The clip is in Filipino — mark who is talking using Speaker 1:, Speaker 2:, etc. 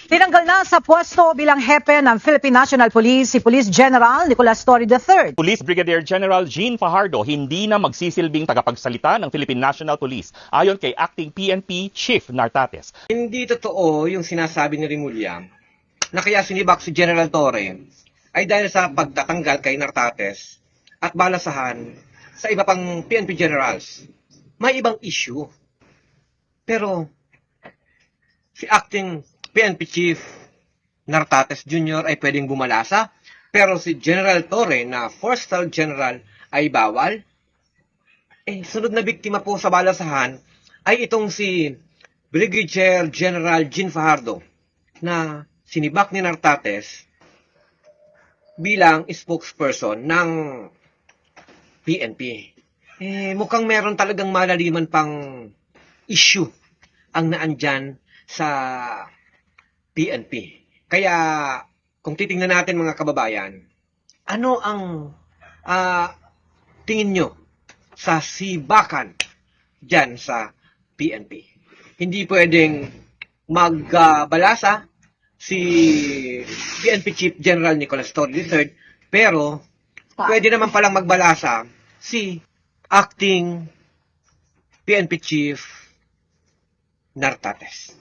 Speaker 1: Tinanggal na sa pwesto bilang hepe ng Philippine National Police si Police General Nicolas Torre III.
Speaker 2: Police Brigadier General Jean Fajardo hindi na magsisilbing tagapagsalita ng Philippine National Police ayon kay Acting PNP Chief Nartates.
Speaker 3: Hindi totoo yung sinasabi ni Rimulya na kaya sinibak si General Torre ay dahil sa pagtatanggal kay Nartates at balasahan sa iba pang PNP generals. May ibang issue. Pero si Acting PNP Chief Nartates Jr. ay pwedeng bumalasa, pero si General Torre na 4-star general ay bawal. Sunod na biktima po sa balasahan ay itong si Brigadier General Jean Fajardo na sinibak ni Nartates bilang spokesperson ng PNP. Mukhang meron talagang malaliman pang issue ang naandyan sa PNP. Kaya kung titingnan natin mga kababayan, ano ang tingin nyo sa sibakan dyan sa PNP? Hindi pwedeng magbalasa si PNP Chief General Nicolas Torre III, pero pwede naman palang magbalasa si Acting PNP Chief Nartates.